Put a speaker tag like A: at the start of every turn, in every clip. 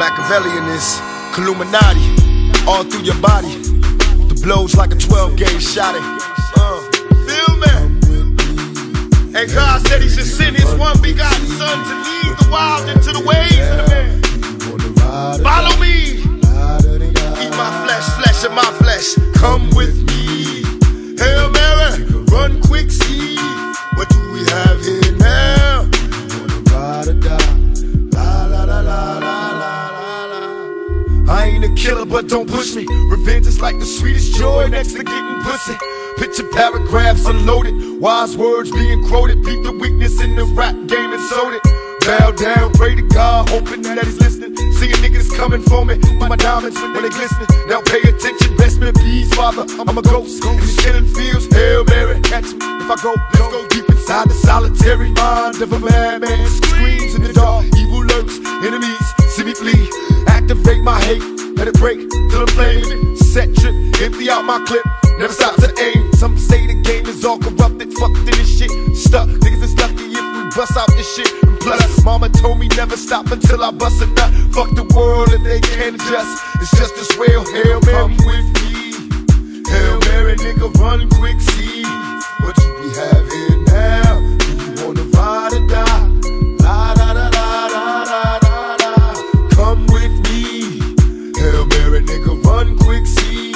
A: Machiavellian is Illuminati, all through your body. The blows like a 12-gauge shot. Feel me? And God said He should send His one begotten Son to lead the wild into the ways of the man. Follow me. Eat my flesh, flesh of my flesh. Come with me. Hail Mary, run quick, see. What do we have here now? Ride or die. La la la la la la la. I ain't a killer, but don't push me. Revenge is like the sweetest joy next to getting pussy. Picture paragraphs unloaded, wise words being quoted. Beat the weakness in the rap game and sold it. Bow down, pray to God, hoping that He's listening. Seeing niggas coming for me, with my diamonds when they glistening. Now pay attention, best me please, Father. I'm a ghost in these killing fields. Hail Mary, catch me if I go. Let's go deep inside the solitary mind of a madman. Screams in the dark, evil lurks, enemies see me flee. Activate my hate, let it break till I'm flaming. Set trip, empty out my clip, never stop to aim. Some say the game is all corrupted, fucked in this shit. Stuck, niggas is lucky if we bust out this shit. And plus, mama told me never stop until I bust a nut. Fuck the world if they can't adjust. It's just as well. Hail Mary, come with me. Hail Mary, nigga, run quick, see what do we have here now? Do you wanna ride or die? La la la la la la la la. Come with me. Hail Mary, nigga, run quick, see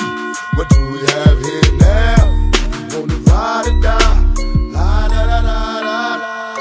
A: what do we have here now? Do you wanna ride or die? La la la la la la.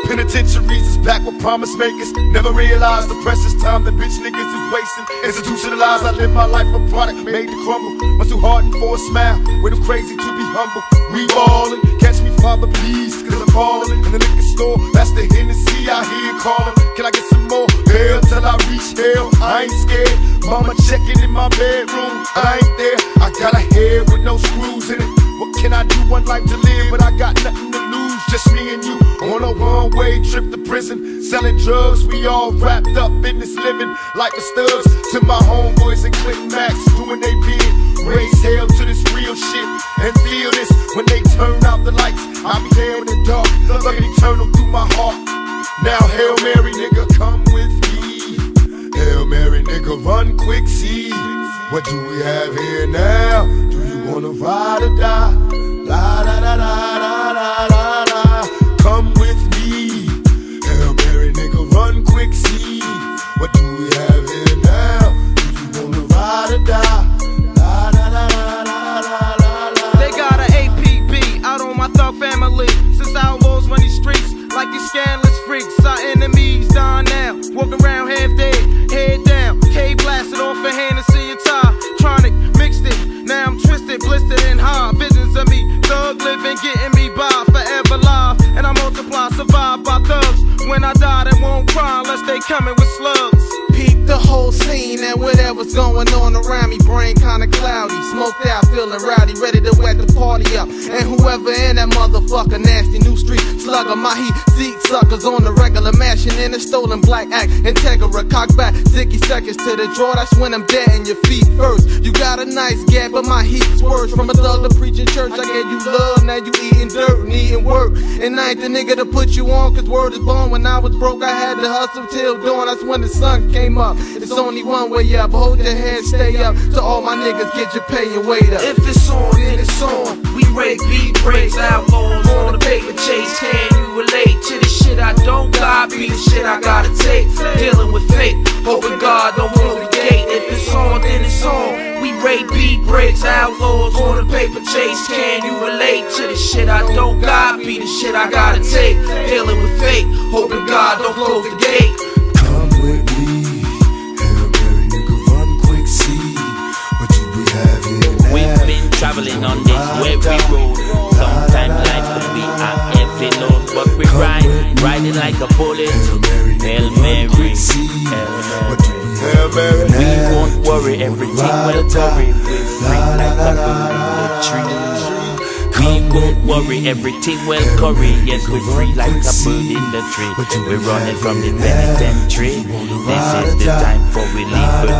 A: Penitentiaries is back with promise makers. Never realized the precious time that bitch niggas is wasting. Institutionalized, I live my life a product made to crumble. Much too hardened for a smile, way too crazy to be humble. We ballin', catch me Father please, cause I'm fallin'. In the liquor store, that's the Hennessy I hear callin'. Can I get some more? Hell till I reach hell, I ain't scared. Mama checking in my bedroom, I ain't there. I got a head with no screws in it. What can I do? One life to live, but I got nothing to lose. Just me and you on a one-way trip to prison. Selling drugs, we all wrapped up in this living like the studs. To my homeboys and Clinton Max doing they bid. Raise hell to this real shit and feel this. When they turn out the lights, I'll be there in the dark, looking eternal through my heart. Now Hail Mary, nigga, come with me. Hail Mary, nigga, run quick, see what do we have here now? Do you wanna ride or die? La la la la la la la la. Come with me. Hail Mary, nigga, run quick, see what do we have here now? Do you wanna ride or die? La la la la la la la.
B: They got an APB out on my thug family. Since outlaws run these streets like these scandalous freaks. Our enemies dying now, walking around half dead, head down. K blasted off a Hennessy and tie. Tronic mixed it, now I'm twisted, blistered and high. Visions of me, thug living, getting me by, forever live. And I multiply, survive by thugs. When I die, they won't cry unless they coming with slugs. Peep the whole scene and whatever's going on around me. Brain kinda cloudy, smoked out, feeling rowdy, ready to wet the party up. And whoever in that motherfucker, nasty new street slugger, my heat seek suckers on the regular, mashing in a stolen black act. Integra, cock back, 60 seconds to the draw. That's when I'm dead in your feet first. You got a nice gap, but my heat's worse. From a thug to preaching church, I gave you love, now you eating dirt, needing work. And I ain't the nigga to put you on, cause word is born. When I was broke, I had to hustle till dawn. That's when the sun came up. It's only one way up, hold your head, stay up. To all my niggas, get your pay and wait up.
C: If it's on, then it's on. We break beat breaks, outlaws on the paper chase. Can you relate to the shit I don't got? Be the shit I gotta take. Dealing with fate, hoping God don't close the gate. If it's on, then it's on. We rate beat breaks, outlaws on the paper chase. Can you relate to the shit I don't got? Be the shit I gotta take. Dealing with fate, hoping God don't close the gate.
A: Come with me. Hail Mary, nigga, run quick, see what do we have here now?
D: We've been traveling on this weary road. Sometimes life can be a heavy load, but we riding like a bullet. Hail Mary,
A: Hail Mary,
D: we won't worry, everything will curry. We're free like a bird in the tree. We won't worry, everything will curry. Yes, we're free like a bird in the tree. We're running from the penitentiary. This is the time for we liberty.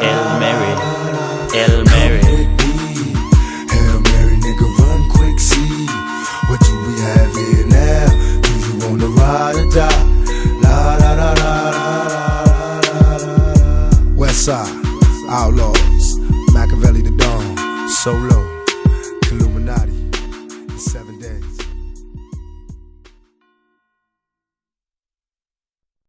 D: Hail Mary, Hail Mary.
A: Hail Mary, nigga, run quick, see what do we have here now? Do you wanna ride or die? La la la la la la la. Westside, Outlaws, Machiavelli the Dawn, Solo, Illuminati, 7.